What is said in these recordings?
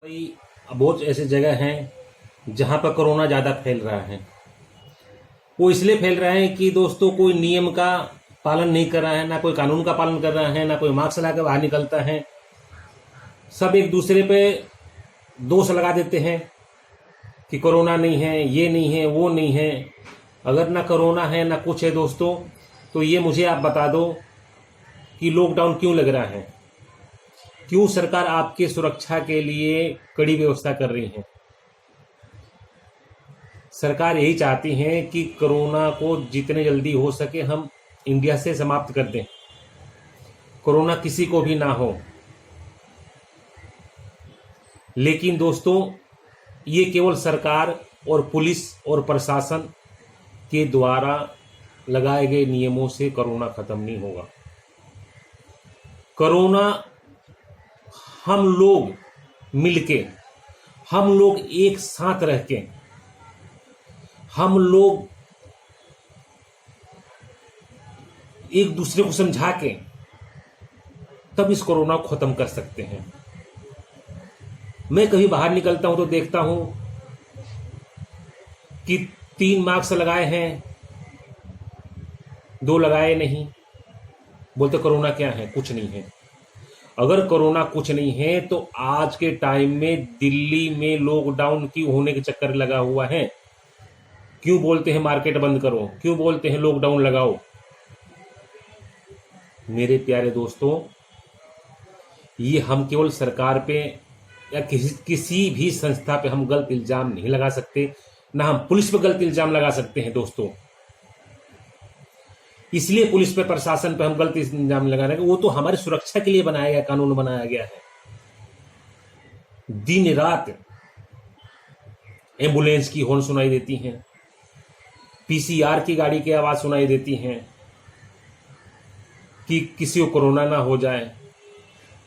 कई बहुत ऐसे जगह हैं जहां पर कोरोना ज़्यादा फैल रहा है। वो इसलिए फैल रहा है कि दोस्तों कोई नियम का पालन नहीं कर रहा है, ना कोई कानून का पालन कर रहा है, ना कोई मास्क लगा के बाहर निकलता है। सब एक दूसरे पे दोष लगा देते हैं कि कोरोना नहीं है, ये नहीं है, वो नहीं है। अगर ना कोरोना है ना कुछ है दोस्तों, तो ये मुझे आप बता दो कि लॉकडाउन क्यों लग रहा है, क्यों सरकार आपकी सुरक्षा के लिए कड़ी व्यवस्था कर रही है। सरकार यही चाहती है कि कोरोना को जितने जल्दी हो सके हम इंडिया से समाप्त कर दें, कोरोना किसी को भी ना हो। लेकिन दोस्तों, ये केवल सरकार और पुलिस और प्रशासन के द्वारा लगाए गए नियमों से कोरोना खत्म नहीं होगा। कोरोना हम लोग मिलके, हम लोग एक साथ रह के, हम लोग एक दूसरे को समझा के तब इस कोरोना को खत्म कर सकते हैं। मैं कभी बाहर निकलता हूं तो देखता हूं कि 3 मास्क लगाए हैं, 2 लगाए नहीं। बोलते कोरोना क्या है, कुछ नहीं है। अगर कोरोना कुछ नहीं है तो आज के टाइम में दिल्ली में लॉकडाउन क्यों होने के चक्कर लगा हुआ है? क्यों बोलते हैं मार्केट बंद करो, क्यों बोलते हैं लॉकडाउन लगाओ? मेरे प्यारे दोस्तों, ये हम केवल सरकार पे या किसी भी संस्था पे हम गलत इल्जाम नहीं लगा सकते, ना हम पुलिस पे गलत इल्जाम लगा सकते हैं दोस्तों। इसलिए पुलिस पे, प्रशासन पे हम गलत इल्जाम लगा रहे हैं, वो तो हमारी सुरक्षा के लिए बनाया गया कानून बनाया गया है। दिन रात एम्बुलेंस की हॉर्न सुनाई देती हैं, पीसीआर की गाड़ी की आवाज सुनाई देती हैं कि किसी को कोरोना ना हो जाए।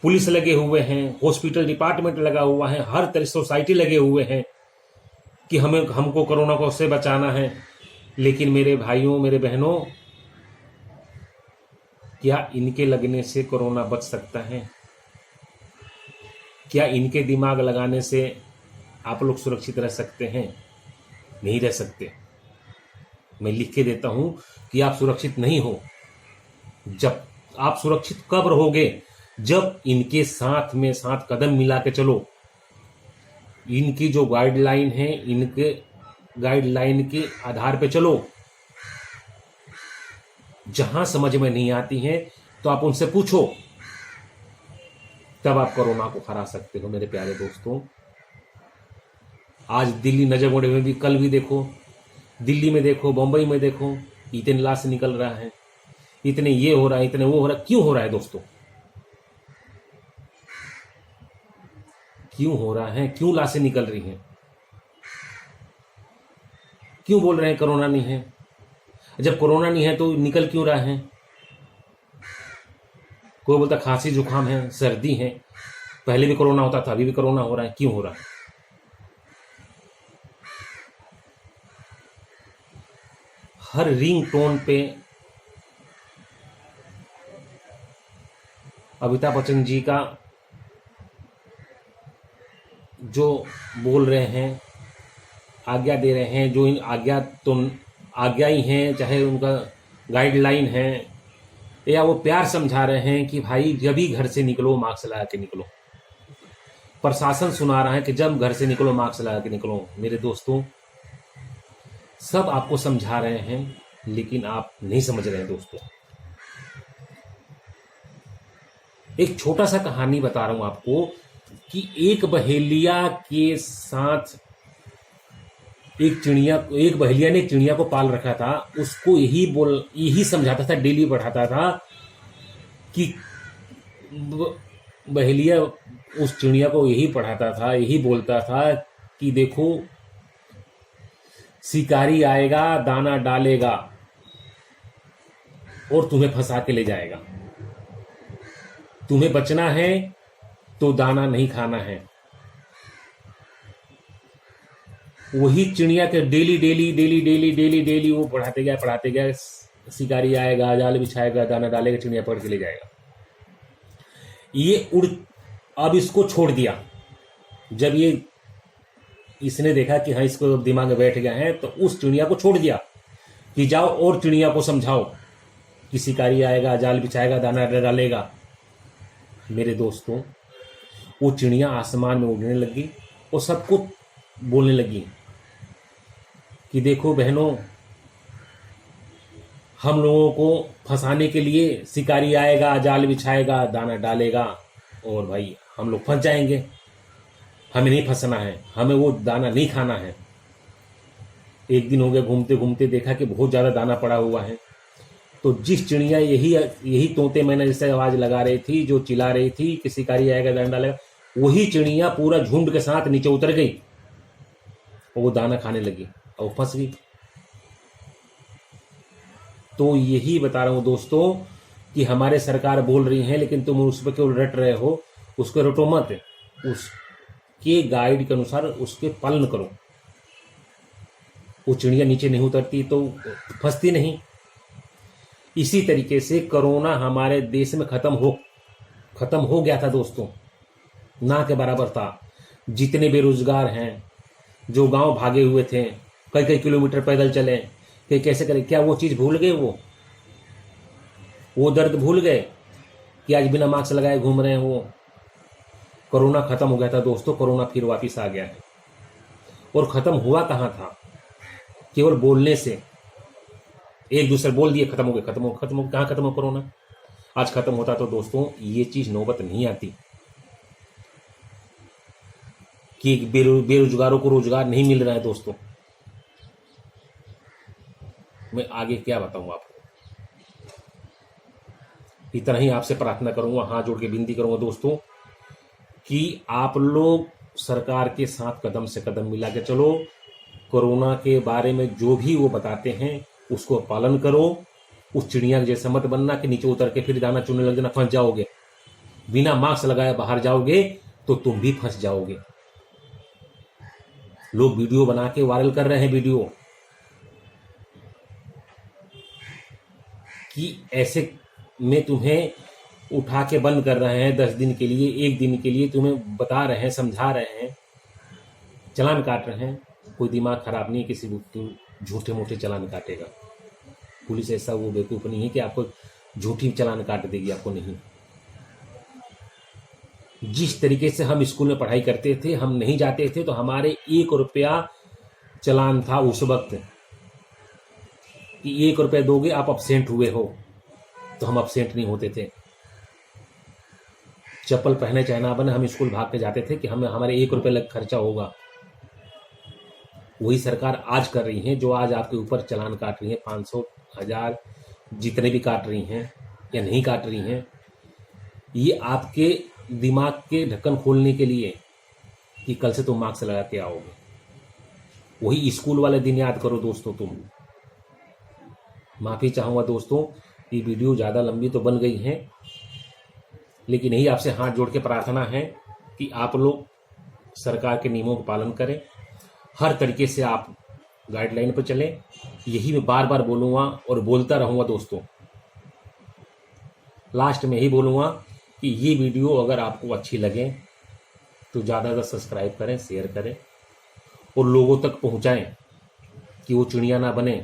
पुलिस लगे हुए हैं, हॉस्पिटल डिपार्टमेंट लगा हुआ है, हर तरह सोसाइटी लगे हुए हैं कि हमको कोरोना को से बचाना है। लेकिन मेरे भाइयों, मेरे बहनों, क्या इनके लगने से कोरोना बच सकता है? क्या इनके दिमाग लगाने से आप लोग सुरक्षित रह सकते हैं? नहीं रह सकते। मैं लिख के देता हूं कि आप सुरक्षित नहीं हो। जब आप सुरक्षित कब रहोगे? जब इनके साथ में साथ कदम मिला के चलो। इनकी जो गाइडलाइन है, इनके गाइडलाइन के आधार पे चलो। जहां समझ में नहीं आती है तो आप उनसे पूछो, तब आप कोरोना को हरा सकते हो। मेरे प्यारे दोस्तों, आज दिल्ली नजरगढ़ में भी, कल भी देखो, दिल्ली में देखो, बंबई में देखो, इतने लाश निकल रहा है, इतने ये हो रहा है, इतने वो हो रहा है। क्यों हो रहा है दोस्तों? क्यों हो रहा है? क्यों लाशें निकल रही हैं? क्यों बोल रहे हैं कोरोना नहीं है? जब कोरोना नहीं है तो निकल क्यों रहा है? कोई बोलता खांसी जुकाम है, सर्दी है, पहले भी कोरोना होता था, अभी भी कोरोना हो रहा है। क्यों हो रहा है? हर रिंग टोन पे अमिताभ बच्चन जी का जो बोल रहे हैं, आज्ञा दे रहे हैं, जो इन आज्ञा तो आज्ञा ही हैं, चाहे उनका गाइडलाइन है, या वो प्यार समझा रहे हैं कि भाई जब भी घर से निकलो मास्क लगा के निकलो। प्रशासन सुना रहा है कि जब घर से निकलो मास्क लगा के निकलो। मेरे दोस्तों, सब आपको समझा रहे हैं, लेकिन आप नहीं समझ रहे हैं दोस्तों। एक छोटा सा कहानी बता रहा हूं आपको कि एक बहेलिया के साथ एक बहेलिया ने एक चिड़िया को पाल रखा था। उसको यही समझाता था, डेली पढ़ाता था कि बहेलिया उस चिड़िया को यही पढ़ाता था, यही बोलता था कि देखो, शिकारी आएगा, दाना डालेगा और तुम्हें फंसा के ले जाएगा। तुम्हें बचना है तो दाना नहीं खाना है। वही चिड़िया के daily daily daily daily daily daily वो पढ़ाते गया। शिकारी आएगा, जाल बिछाएगा, दाना डालेगा, चिड़िया पकड़ के ले जाएगा। ये अब इसको छोड़ दिया। जब ये इसने देखा कि हाँ इसको दिमाग में बैठ गया है, तो उस चिड़िया को छोड़ दिया कि जाओ और चिड़िया को समझाओ कि शिकारी आएगा, जाल बिछाएगा, दाना डालेगा। मेरे दोस्तों, वो चिड़िया आसमान में उड़ने लगी और सबको बोलने लगी कि देखो बहनों, हम लोगों को फंसाने के लिए शिकारी आएगा, जाल बिछाएगा, दाना डालेगा और भाई हम लोग फंस जाएंगे। हमें नहीं फंसना है, हमें वो दाना नहीं खाना है। एक दिन हो गया घूमते घूमते देखा कि बहुत ज़्यादा दाना पड़ा हुआ है। तो जिस चिड़िया यही तोते मैंने जैसे आवाज़ लगा रही थी, जो चिल्ला रही थी कि शिकारी आएगा, दाना डालेगा, वही चिड़िया पूरा झुंड के साथ नीचे उतर गई और वो दाना खाने लगी और फंस गई। तो यही बता रहा हूं दोस्तों कि हमारे सरकार बोल रही है, लेकिन तुम उस पर केवल रट रहे हो। उसको रटो मत, उसके गाइड के अनुसार उसके पालन करो। वो चिड़िया नीचे नहीं उतरती तो फंसती नहीं। इसी तरीके से कोरोना हमारे देश में खत्म हो गया था दोस्तों, ना के बराबर था। जितने बेरोजगार हैं, जो गांव भागे हुए थे, कई कई किलोमीटर पैदल चले, कि कैसे करें, क्या वो चीज़ भूल गए? वो दर्द भूल गए कि आज बिना मास्क लगाए घूम रहे हैं वो? कोरोना खत्म हो गया था दोस्तों, कोरोना फिर वापस आ गया है। और खत्म हुआ कहाँ था? केवल बोलने से। एक दूसरे बोल दिए खत्म हो गया, कहाँ खत्म हो कोरोना? आज खत्म होता तो दोस्तों ये चीज नौबत नहीं आती कि बेरोजगारों को रोजगार नहीं मिल रहा है। दोस्तों मैं आगे क्या बताऊं आपको, इतना ही आपसे प्रार्थना करूंगा, हाथ जोड़ के विनती करूंगा दोस्तों कि आप लोग सरकार के साथ कदम से कदम मिला के चलो। कोरोना के बारे में जो भी वो बताते हैं उसको पालन करो। उस चिड़िया जैसा मत बनना कि नीचे उतर के फिर दाना चुनने लग जाना, फंस जाओगे। बिना मास्क लगाए बाहर जाओगे तो तुम भी फंस जाओगे। लोग वीडियो बना के वायरल कर रहे हैं वीडियो कि ऐसे में तुम्हें उठा के बंद कर रहे हैं 10 दिन के लिए, 1 दिन के लिए तुम्हें बता रहे हैं, समझा रहे हैं, चालान काट रहे हैं। कोई दिमाग खराब नहीं है किसी को झूठे मोटे चालान काटेगा। पुलिस ऐसा वो बेवकूफ नहीं है कि आपको झूठी चालान काट देगी, आपको नहीं। जिस तरीके से हम स्कूल में पढ़ाई करते थे, हम नहीं जाते थे तो हमारे 1 रुपया चालान था उस वक्त कि 1 रुपया दोगे आप अब्सेंट हुए हो, तो हम अब्सेंट नहीं होते थे। चप्पल पहने चाहे ना बने, हम स्कूल भाग के जाते थे कि हमें हमारे 1 रुपये लग खर्चा होगा। वही सरकार आज कर रही है, जो आज आपके ऊपर चालान काट रही है, 500, 1000 जितने भी काट रही हैं या नहीं काट रही हैं। ये आपके दिमाग के ढक्कन खोलने के लिए कि कल से तुम मास्क लगा के आओगे। वही स्कूल वाले दिन याद करो दोस्तों तुम। माफी चाहूंगा दोस्तों, ये वीडियो ज़्यादा लंबी तो बन गई है, लेकिन यही आपसे हाथ जोड़ के प्रार्थना है कि आप लोग सरकार के नियमों का पालन करें, हर तरीके से आप गाइडलाइन पर चलें। यही मैं बार बार बोलूँगा और बोलता रहूँगा दोस्तों। लास्ट में यही बोलूँगा कि ये वीडियो अगर आपको अच्छी लगे तो ज़्यादा से ज़्यादा सब्सक्राइब करें, शेयर करें और लोगों तक पहुँचाएं कि वो चिड़िया ना बने